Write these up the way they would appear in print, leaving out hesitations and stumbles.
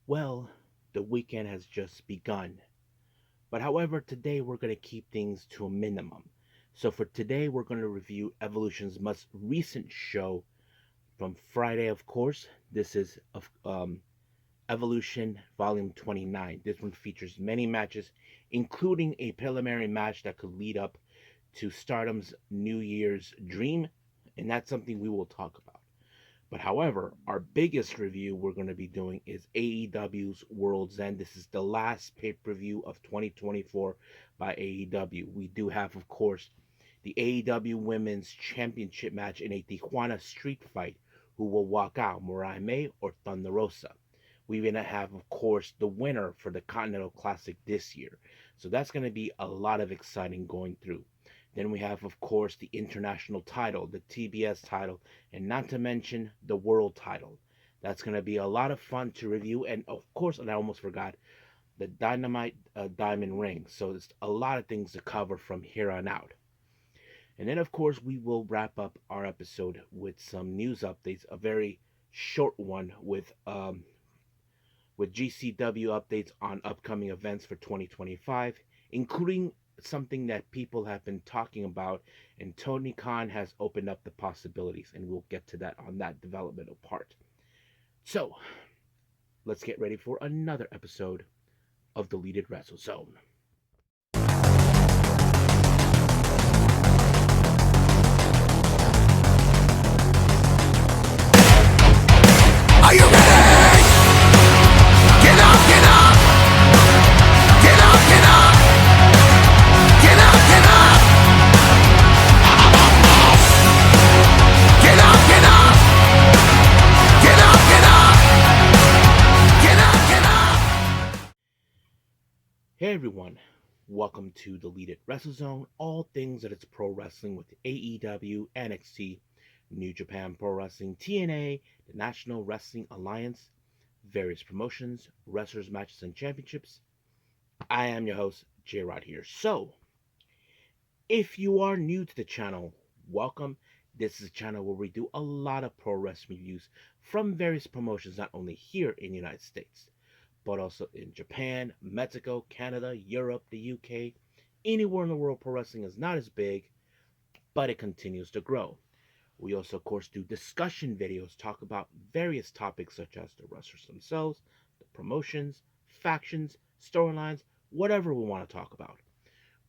Well, the weekend has just begun. But however, today we're going to keep things to a minimum. So for today, we're going to review Evolution's most recent show from Friday, of course. This is Evolution Volume 29. This one features many matches, including a preliminary match that could lead up to Stardom's New Year's Dream, and that's something we will talk about. But however, our biggest review we're going to be doing is AEW's World's End. This is the last pay per view of 2024 by AEW. We do have, of course, the AEW Women's Championship match in a Tijuana street fight. Who will walk out, Mariah May or Thunder Rosa? We're going to have, of course, the winner for the Continental Classic this year. So that's going to be a lot of exciting going through. Then we have, of course, the international title, the TBS title, and not to mention the world title. That's going to be a lot of fun to review. And of course, and I almost forgot, the Dynamite Diamond Ring. So there's a lot of things to cover from here on out. And then, of course, we will wrap up our episode with some news updates, a very short one with GCW updates on upcoming events for 2025, including something that people have been talking about, and Tony Khan has opened up the possibilities, and we'll get to that on that developmental part. So, let's get ready for another episode of the Deleted Wrestle Zone. Are you ready? Get up, get up! Get up, get up! Get up, get up! Get up, get up! Get up, get up! Get up, get up! Hey everyone, welcome to the Deleted Wrestle Zone, all things that it's pro wrestling with AEW, NXT, New Japan Pro Wrestling, TNA, the National Wrestling Alliance, various promotions, wrestlers, matches, and championships. I am your host, J Rod here. So, if you are new to the channel, welcome. This is a channel where we do a lot of pro wrestling reviews from various promotions, not only here in the United States, but also in Japan, Mexico, Canada, Europe, the UK. Anywhere in the world, pro wrestling is not as big, but it continues to grow. We also, of course, do discussion videos, talk about various topics such as the wrestlers themselves, the promotions, factions, storylines, whatever we want to talk about.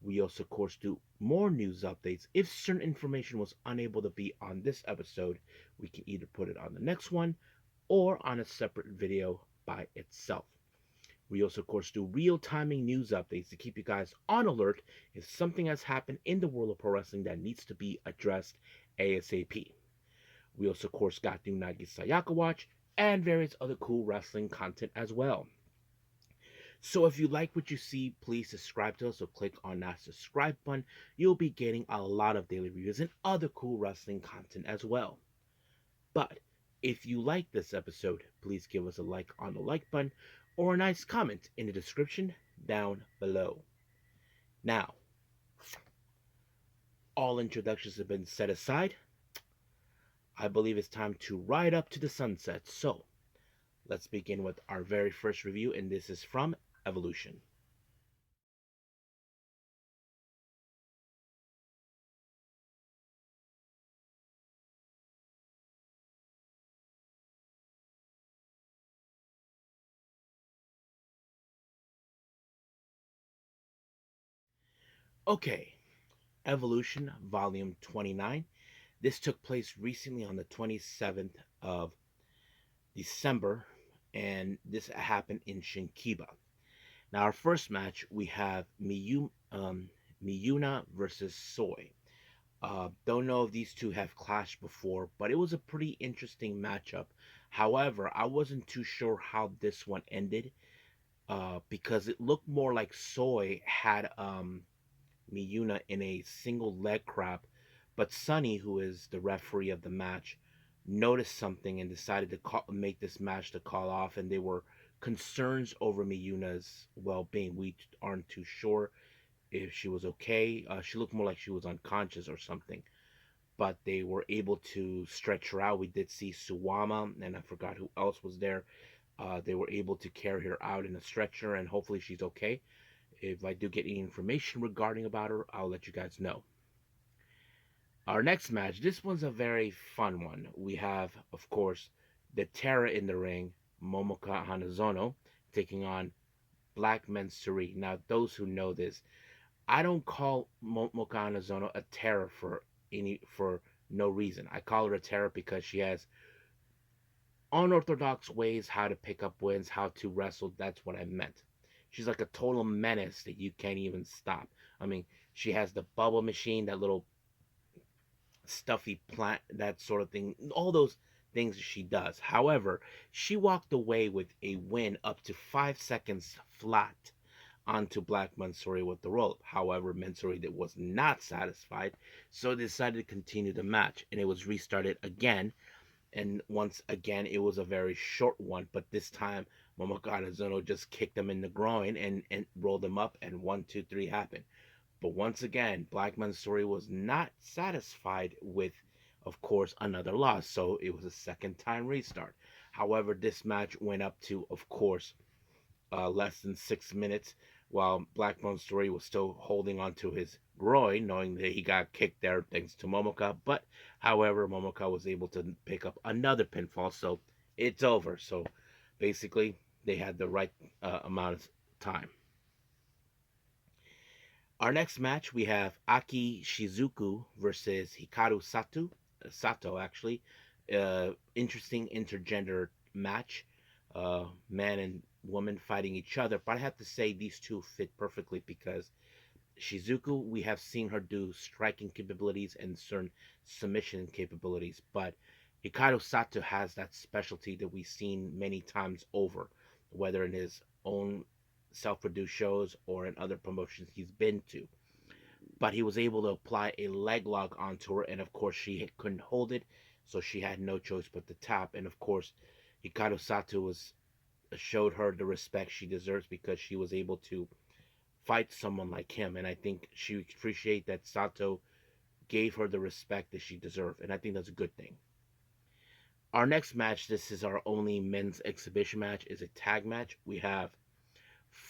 We also, of course, do more news updates. If certain information was unable to be on this episode, we can either put it on the next one or on a separate video by itself. We also, of course, do real timing news updates to keep you guys on alert if something has happened in the world of pro wrestling that needs to be addressed ASAP. We also, of course, got new Nagi Sayaka Watch and various other cool wrestling content as well. So if you like what you see, please subscribe to us or click on that subscribe button. You'll be getting a lot of daily reviews and other cool wrestling content as well. But if you like this episode, please give us a like on the like button or a nice comment in the description down below. Now, all introductions have been set aside. I believe it's time to ride up to the sunset. So, let's begin with our very first review, and this is from Evolution. Okay, Evolution Volume 29. This took place recently on the 27th of December, and this happened in Shinkiba. Now, our first match, we have Miyuna versus Soy. Don't know if these two have clashed before, but it was a pretty interesting matchup. However, I wasn't too sure how this one ended because it looked more like Soy had Miyuna in a single leg crab, but Sunny, who is the referee of the match, noticed something and decided to make this match to call off, and they were concerns over Miyuna's well-being. We aren't too sure if she was okay. She looked more like she was unconscious or something, but they were able to stretch her out. We did see Suwama, and I forgot who else was there. They were able to carry her out in a stretcher, and hopefully she's okay. If I do get any information regarding about her, I'll let you guys know. Our next match, this one's a very fun one. We have, of course, the Terror in the ring, Momoka Hanazono, taking on Black Mensuri. Now, those who know this, I don't call Momoka Hanazono a terror for no reason. I call her a terror because she has unorthodox ways how to pick up wins, how to wrestle. That's what I meant. She's like a total menace that you can't even stop. I mean, she has the bubble machine, that little stuffy plant, that sort of thing, all those things she does. However, she walked away with a win up to 5 seconds flat onto Black Mansouri with the rope. However, Mansouri was not satisfied, so decided to continue the match, and it was restarted again. And once again, it was a very short one, but this time Momoka Hanazono just kicked him in the groin and rolled him up, and 1, 2, 3 happened. But once again, Blackman's story was not satisfied with, of course, another loss. So it was a second time restart. However, this match went up to, of course, less than 6 minutes, while Blackman's story was still holding on to his groin, knowing that he got kicked there thanks to Momoka. But, however, Momoka was able to pick up another pinfall. So it's over. So basically, they had the right amount of time. Our next match, we have Aki Shizuku versus Hikaru Sato, actually. Interesting intergender match. Man and woman fighting each other. But I have to say, these two fit perfectly because Shizuku, we have seen her do striking capabilities and certain submission capabilities. But Hikaru Sato has that specialty that we've seen many times over, whether in his own self produced shows or in other promotions he's been to. But he was able to apply a leg lock onto her, and of course, she couldn't hold it, so she had no choice but to tap. And of course, Hikaru Sato showed her the respect she deserves because she was able to fight someone like him. And I think she appreciated that Sato gave her the respect that she deserved, and I think that's a good thing. Our next match, this is our only men's exhibition match, is a tag match. We have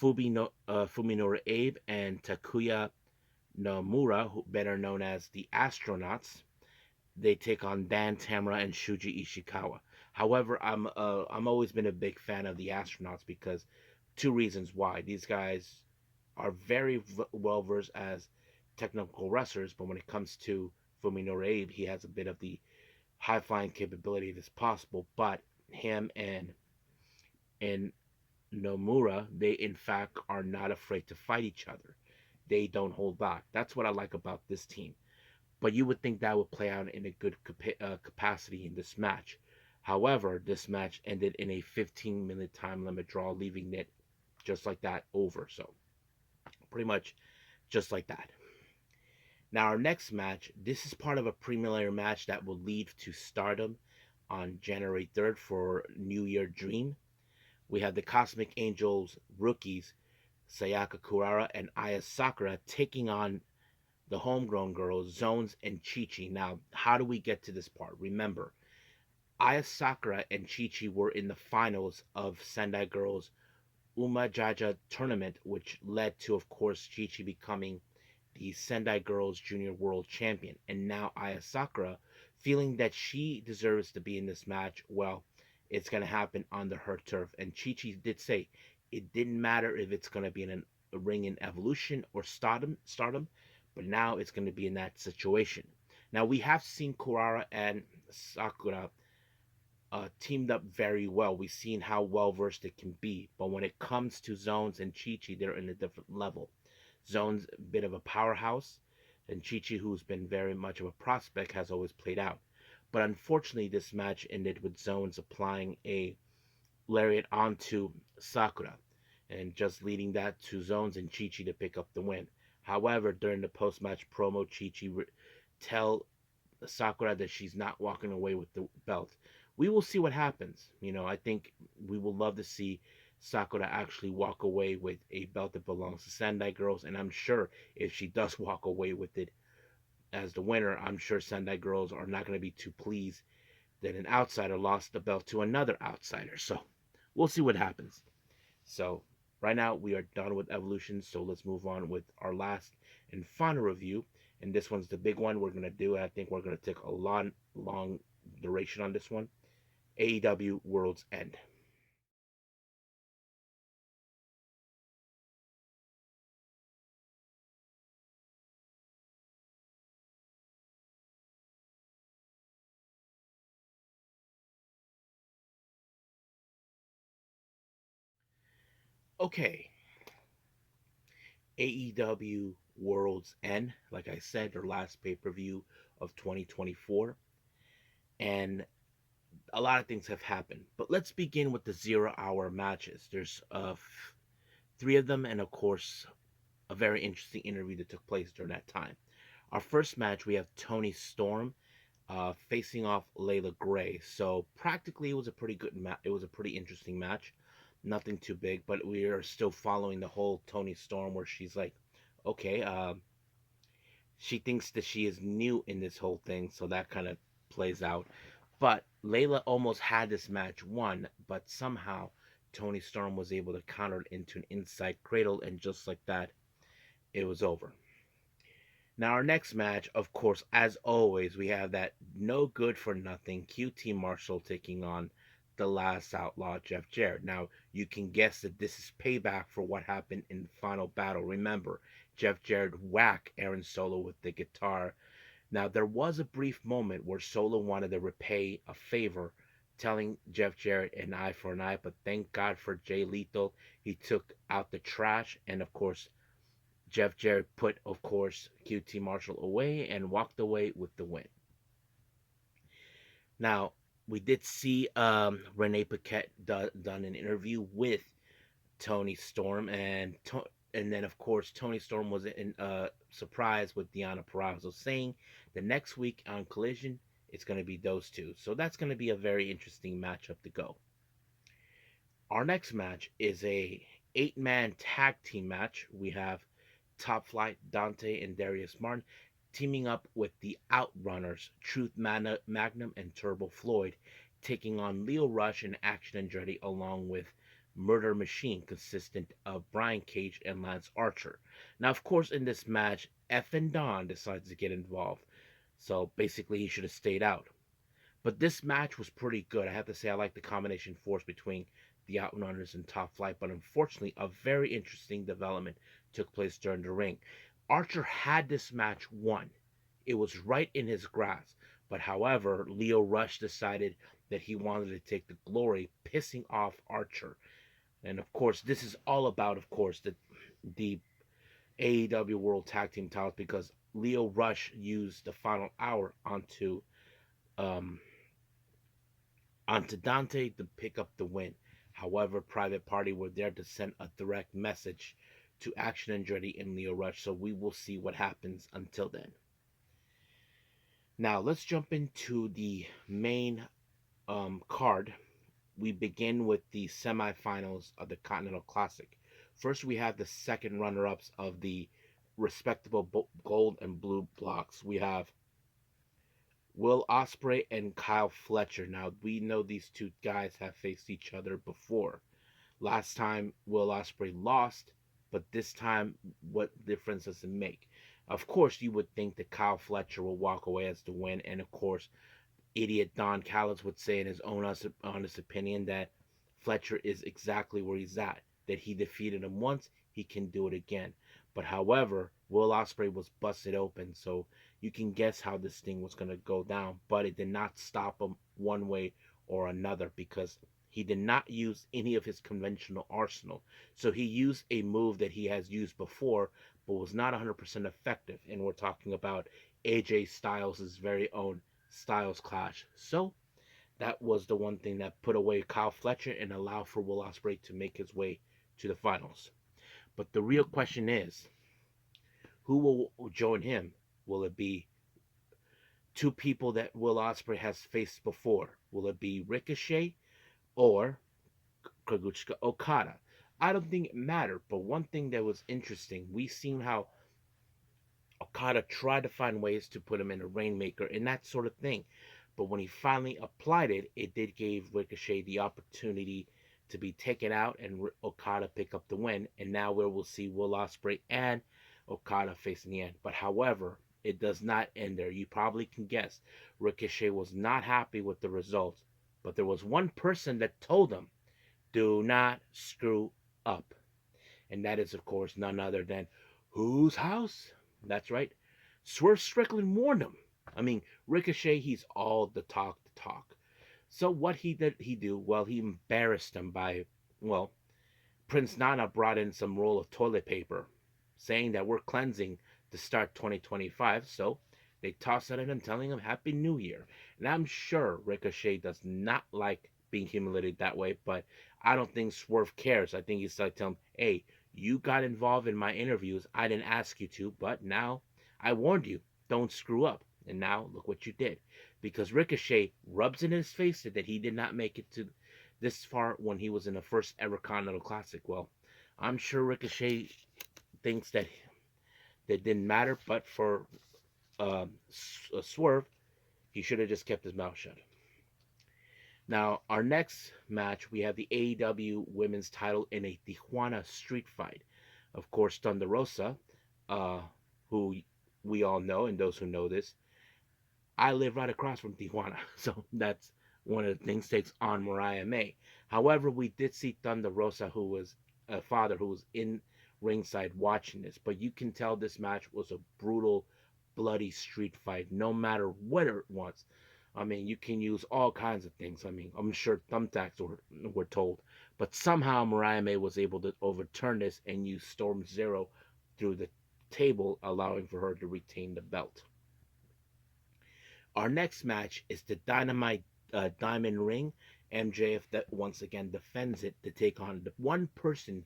Fuminori Abe and Takuya Nomura, who better known as the Astronauts. They take on Dan Tamura and Shuji Ishikawa. However, I'm always been a big fan of the Astronauts because two reasons why. These guys are very well versed as technical wrestlers, but when it comes to Fuminori Abe, he has a bit of the high flying capability that's possible. But him and Nomura, they in fact are not afraid to fight each other. They don't hold back. That's what I like about this team. But you would think that would play out in a good capacity in this match. However, this match ended in a 15-minute time limit draw, leaving it just like that over. So, pretty much just like that. Now, our next match, this is part of a preliminary match that will lead to Stardom on January 3rd for New Year Dream. We have the Cosmic Angels rookies, Sayaka Kurara and Aya Sakura, taking on the homegrown girls, Zones and Chi Chi. Now, how do we get to this part? Remember, Aya Sakura and Chi Chi were in the finals of Sendai Girls Umajaja tournament, which led to, of course, Chi Chi becoming the Sendai Girls Junior World Champion. And now Aya Sakura, feeling that she deserves to be in this match, well, it's going to happen under her turf. And Chi Chi did say it didn't matter if it's going to be in a ring in Evolution or Stardom, but now it's going to be in that situation. Now, we have seen Kurara and Sakura teamed up very well. We've seen how well versed it can be. But when it comes to Zones and Chi Chi, they're in a different level. Zone's a bit of a powerhouse, and Chi Chi, who's been very much of a prospect, has always played out. But unfortunately, this match ended with Zones applying a lariat onto Sakura and just leading that to Zones and Chi Chi to pick up the win. However, during the post match promo, Chi Chi tell Sakura that she's not walking away with the belt. We will see what happens. I think we will love to see Sakura actually walk away with a belt that belongs to Sendai Girls, and I'm sure if she does walk away with it as the winner, I'm sure Sendai Girls are not going to be too pleased that an outsider lost the belt to another outsider. So We'll see what happens. So, right now we are done with Evolution, so let's move on with our last and final review. And this one's the big one we're going to do. I think we're going to take a long duration on this one. AEW World's End. Okay, AEW World's End, like I said, their last pay per view of 2024. And a lot of things have happened. But let's begin with the 0 hour matches. There's three of them, and of course, a very interesting interview that took place during that time. Our first match, we have Tony Storm facing off Layla Gray. So practically, it was a pretty good match. It was a pretty interesting match. Nothing too big, but we are still following the whole Tony Storm, where she's like, okay, she thinks that she is new in this whole thing, so that kind of plays out. But Layla almost had this match won, but somehow Tony Storm was able to counter it into an inside cradle, and just like that, it was over. Now, our next match, of course, as always, we have that no good for nothing QT Marshall taking on the last outlaw, Jeff Jarrett. Now, you can guess that this is payback for what happened in the final battle. Remember, Jeff Jarrett whacked Aaron Solo with the guitar. Now, there was a brief moment where Solo wanted to repay a favor, telling Jeff Jarrett an eye for an eye, but thank God for Jay Lethal. He took out the trash, and of course, Jeff Jarrett put, of course, QT Marshall away and walked away with the win. Now, we did see Renee Paquette done an interview with Tony Storm, and then of course Tony Storm was in surprise with Deanna Purrazzo saying the next week on Collision it's going to be those two. So that's going to be a very interesting matchup to go. Our next match is a 8-man tag team match. We have Top Flight, Dante, and Darius Martin teaming up with the Outrunners, Magnum, and Turbo Floyd, taking on Leo Rush and Action Andretti along with Murder Machine, consistent of Brian Cage and Lance Archer. Now, of course, in this match, F and Don decides to get involved. So basically, he should have stayed out. But this match was pretty good. I have to say, I like the combination force between the Outrunners and Top Flight, but unfortunately, a very interesting development took place during the ring. Archer had this match won. It was right in his grasp. But however, Leo Rush decided that he wanted to take the glory, pissing off Archer. And of course, this is all about, of course, the AEW World Tag Team titles because Leo Rush used the final hour um, onto Dante to pick up the win. However, Private Party were there to send a direct message to Action Andretti and Leo Rush, so we will see what happens until then. Now, let's jump into the main card. We begin with the semifinals of the Continental Classic. First, we have the second runner ups of the respectable gold and blue blocks. We have Will Ospreay and Kyle Fletcher. Now, we know these two guys have faced each other before. Last time, Will Ospreay lost, but this time, what difference does it make? Of course, you would think that Kyle Fletcher will walk away as the win, and of course, idiot Don Callis would say in his own honest opinion that Fletcher is exactly where he's at. That he defeated him once, he can do it again. But however, Will Ospreay was busted open, so you can guess how this thing was going to go down. But it did not stop him one way or another because he did not use any of his conventional arsenal. So he used a move that he has used before, but was not 100% effective. And we're talking about AJ Styles' very own Styles Clash. So that was the one thing that put away Kyle Fletcher and allowed for Will Ospreay to make his way to the finals. But the real question is, who will join him? Will it be two people that Will Ospreay has faced before? Will it be Ricochet or Kazuchika Okada? I don't think it mattered, but one thing that was interesting, we seen how Okada tried to find ways to put him in a Rainmaker and that sort of thing. But when he finally applied it, it did give Ricochet the opportunity to be taken out and Okada pick up the win. And now we will see Will Ospreay and Okada facing the end. But however, it does not end there. You probably can guess Ricochet was not happy with the results, but there was one person that told him, do not screw up. And that is, of course, none other than whose house? That's right. Swerve Strickland warned him. I mean, Ricochet, he's all the talk. So what did he do? Well, he embarrassed him by, well, Prince Nana brought in some roll of toilet paper, saying that we're cleansing to start 2025. So they tossed it at him, telling him Happy New Year. And I'm sure Ricochet does not like being humiliated that way, but I don't think Swerve cares. I think he's like telling him, hey, you got involved in my interviews. I didn't ask you to, but now I warned you. Don't screw up. And now look what you did. Because Ricochet rubs in his face that he did not make it to this far when he was in the first ever Continental Classic. Well, I'm sure Ricochet thinks that didn't matter, but for Swerve, he should have just kept his mouth shut. Now, our next match, we have the AEW Women's Title in a Tijuana street fight. Of course, Thunder Rosa, uh, who we all know, and those who know this, I live right across from Tijuana, so that's one of the things takes on Mariah May. However, we did see Thunder Rosa, who was a father who was in ringside watching this, but you can tell this match was a brutal, bloody street fight, no matter what it was. I mean, you can use all kinds of things. I mean, I'm sure thumbtacks were told, but somehow Mariah May was able to overturn this and use Storm Zero through the table, allowing for her to retain the belt. Our next match is the Dynamite Diamond Ring. MJF that once again defends it to take on the one person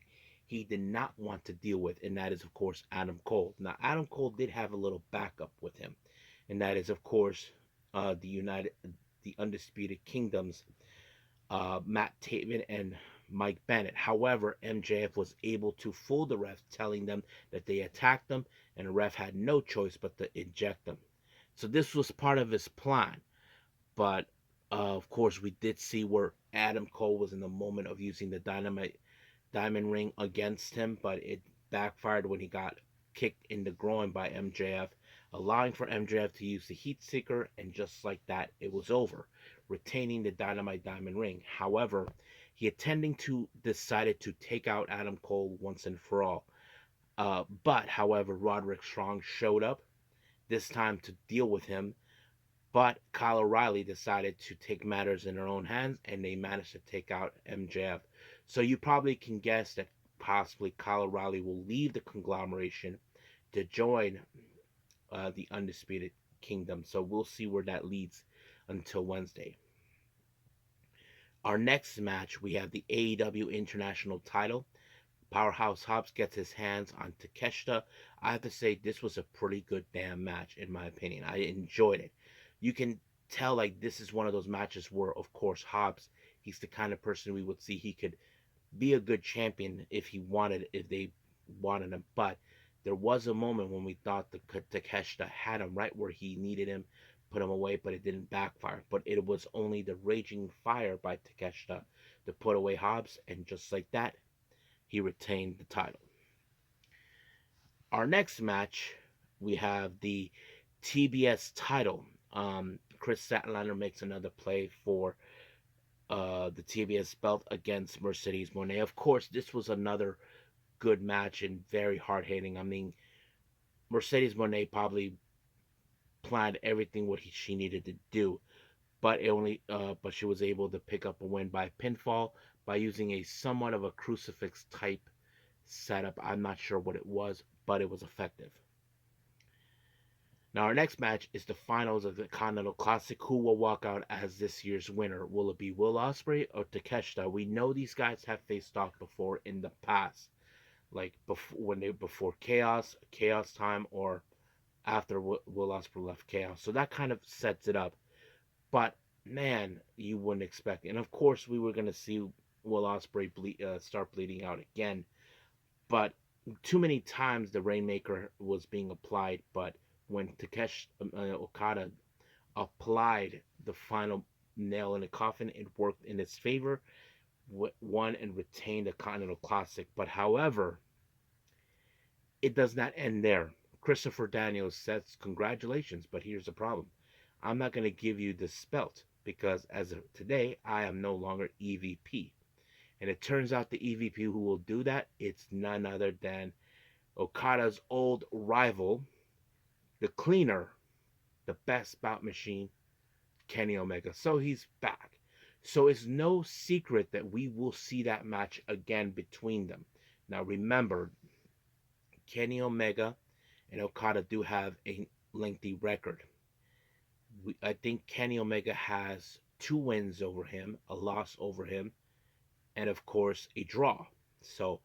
he did not want to deal with, and that is of course Adam Cole. Now Adam Cole did have a little backup with him, and that is of course the Undisputed Kingdoms, Matt Taven and Mike Bennett. However, MJF was able to fool the ref, telling them that they attacked them, and the ref had no choice but to eject them. So this was part of his plan. But of course, we did see where Adam Cole was in the moment of using the dynamite diamond ring against him, but it backfired when he got kicked in the groin by MJF, allowing for MJF to use the heat seeker, and just like that, it was over, retaining the dynamite diamond ring. However, he attending to decided to take out Adam Cole once and for all. But however, Roderick Strong showed up this time to deal with him, but Kyle O'Reilly decided to take matters in their own hands, and they managed to take out MJF. So you probably can guess that possibly Kyle O'Reilly will leave the conglomeration to join the Undisputed Kingdom. So we'll see where that leads until Wednesday. Our next match, we have the AEW International title. Powerhouse Hobbs gets his hands on Takeshita. I have to say, this was a pretty good damn match, in my opinion. I enjoyed it. You can tell, like, this is one of those matches where, of course, Hobbs, he's the kind of person we would see he could be a good champion if they wanted him. But there was a moment when we thought the Takeshita had him right where he needed him, put him away, but it didn't backfire. But it was only the raging fire by Takeshita to put away Hobbs, and just like that, he retained the title. Our next match, we have the TBS title. Chris Statlander makes another play for the TBS belt against Mercedes Moné. Of course, this was another good match and very hard hitting. I mean, Mercedes Moné probably planned everything what she needed to do, but she was able to pick up a win by pinfall by using a somewhat of a crucifix type setup. I'm not sure what it was, but it was effective. Now, our next match is the finals of the Continental Classic. Who will walk out as this year's winner? Will it be Will Ospreay or Takeshita? We know these guys have faced off before in the past, like before Chaos time, or after Will Ospreay left Chaos. So that kind of sets it up. But man, you wouldn't expect it. And of course, we were going to see Will Ospreay start bleeding out again. But too many times the Rainmaker was being applied, but when Takeshi Okada applied the final nail in the coffin, it worked in its favor. won and retained the Continental Classic. But however, it does not end there. Christopher Daniels says, "Congratulations, but here's the problem. I'm not going to give you this belt because as of today, I am no longer EVP." And it turns out the EVP who will do that, it's none other than Okada's old rival, the cleaner, the best bout machine, Kenny Omega. So he's back. So it's no secret that we will see that match again between them. Now remember, Kenny Omega and Okada do have a lengthy record. I think Kenny Omega has 2 wins over him, a loss over him, and of course a draw. So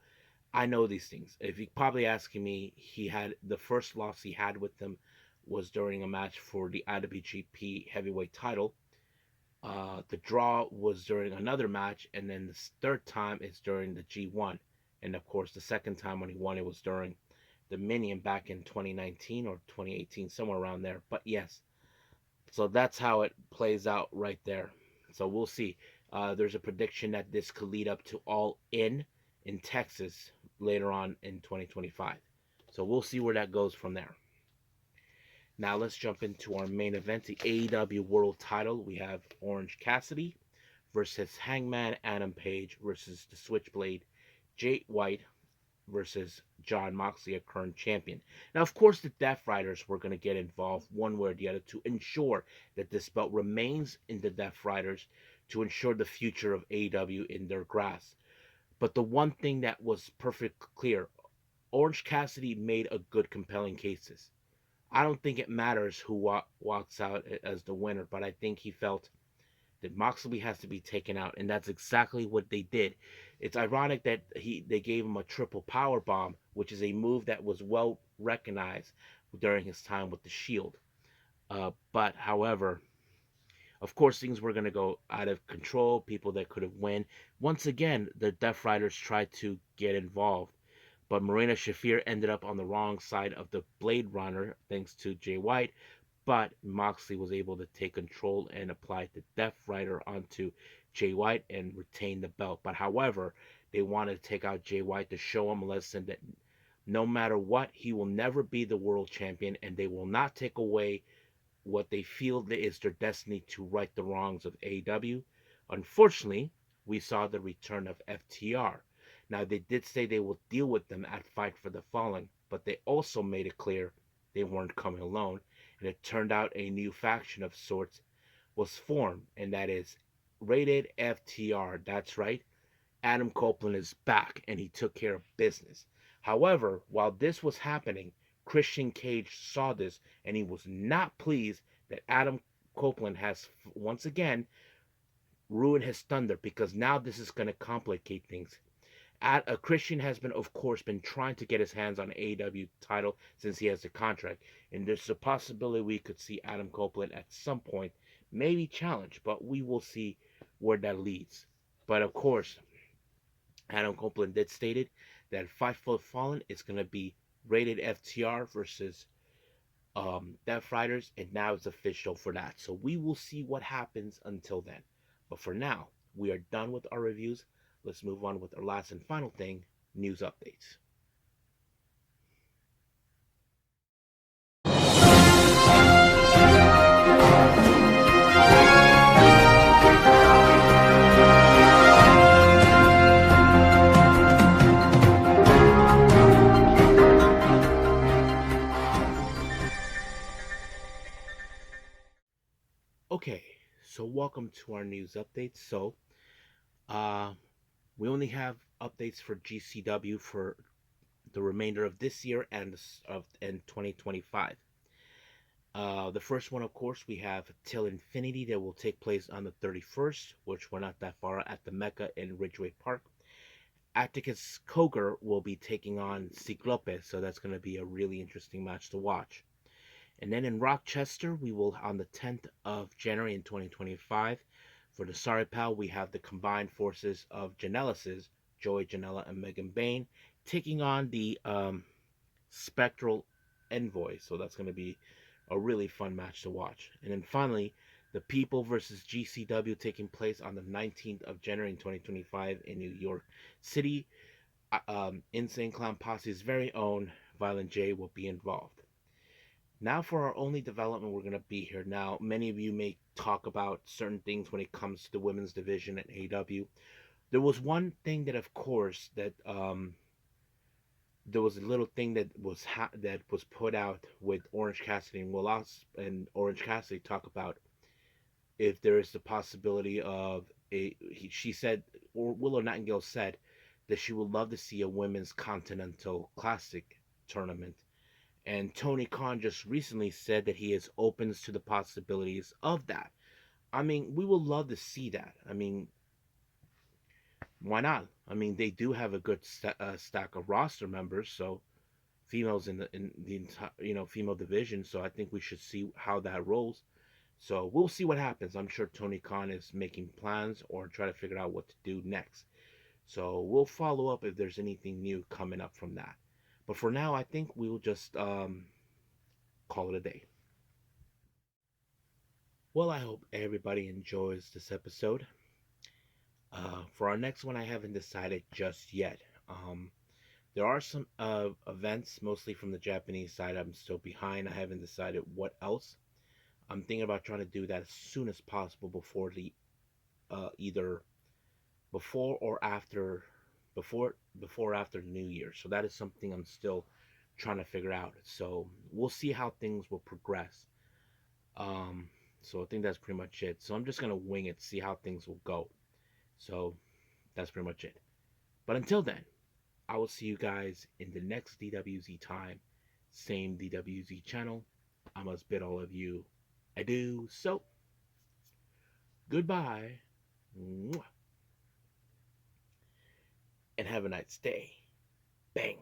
I know these things. If you're probably asking me, he had the first loss he had with them was during a match for the IWGP Heavyweight Title. The draw was during another match, and then the third time is during the G1, and of course the second time when he won it was during the Minion back in 2019 or 2018, somewhere around there. But yes, so that's how it plays out right there. So we'll see. There's a prediction that this could lead up to All in Texas later on in 2025. So we'll see where that goes from there. Now let's jump into our main event, the AEW World Title. We have Orange Cassidy versus Hangman Adam Page versus the Switchblade Jay White versus John Moxley, a current champion. Now, of course, the Death Riders were going to get involved one way or the other to ensure that this belt remains in the Death Riders to ensure the future of AEW in their grasp. But the one thing that was perfectly clear, Orange Cassidy made a good, compelling cases. I don't think it matters who walks out as the winner, but I think he felt that Moxley has to be taken out, and that's exactly what they did. It's ironic that they gave him a triple power bomb, which is a move that was well recognized during his time with the Shield. But however, of course, things were going to go out of control. People that could have won. Once again, the Death Riders tried to get involved, but Marina Shafir ended up on the wrong side of the Blade Runner thanks to Jay White, but Moxley was able to take control and apply the Death Rider onto Jay White and retain the belt. But however, they wanted to take out Jay White to show him a lesson that no matter what, he will never be the world champion, and they will not take away what they feel is their destiny to right the wrongs of AEW. Unfortunately, we saw the return of FTR. Now, they did say they will deal with them at Fight for the Fallen, but they also made it clear they weren't coming alone, and it turned out a new faction of sorts was formed, and that is Rated FTR. That's right, Adam Copeland is back, and he took care of business. However, while this was happening, Christian Cage saw this, and he was not pleased that Adam Copeland has once again ruined his thunder because now this is going to complicate things. Christian has been, of course, been trying to get his hands on an AEW title since he has the contract, and there's a possibility we could see Adam Copeland at some point, maybe challenge, but we will see where that leads. But of course, Adam Copeland did stated that Fight for the Fallen is going to be Rated FTR versus Death Riders, and now it's official for that. So we will see what happens until then. But for now, we are done with our reviews. Let's move on with our last and final thing, news updates. Okay, so welcome to our news updates. So, uh, we only have updates for GCW for the remainder of this year and 2025. The first one, of course, we have Till Infinity that will take place on the 31st, which we're not that far at the Mecca in Ridgeway Park. Atticus Cogar will be taking on Ciclope, so that's going to be a really interesting match to watch. And then in Rochester, we will on the 10th of January in 2025 for the Sorry Pal, we have the combined forces of Janelases, Joey Janela and Megan Bain, taking on the Spectral Envoy. So that's going to be a really fun match to watch. And then finally, The People versus GCW taking place on the 19th of January 2025 in New York City. Insane Clown Posse's very own Violent J will be involved. Now, for our only development, we're going to be here. Now, many of you may talk about certain things when it comes to the women's division at AEW. There was one thing that, of course, that there was a little thing that that was put out with Orange Cassidy, and Will and Orange Cassidy talk about if there is the possibility of she said, or Willow Nightingale said, that she would love to see a women's Continental Classic tournament. And Tony Khan just recently said that he is open to the possibilities of that. I mean, we would love to see that. I mean, why not? I mean, they do have a good stack of roster members, so females in the entire female division. So I think we should see how that rolls. So we'll see what happens. I'm sure Tony Khan is making plans or try to figure out what to do next. So we'll follow up if there's anything new coming up from that. But for now, I think we'll just call it a day. Well, I hope everybody enjoys this episode. For our next one, I haven't decided just yet. There are some events, mostly from the Japanese side, I'm still behind. I haven't decided what else. I'm thinking about trying to do that as soon as possible before the either before or after before after New Year. So that is something I'm still trying to figure out. So we'll see how things will progress. Um, so I think that's pretty much it. So I'm just gonna wing it, see how things will go. So that's pretty much it. But until then, I will see you guys in the next DWZ time, same DWZ channel. I must bid all of you adieu. So goodbye. Mwah. And have a nice day. Bang.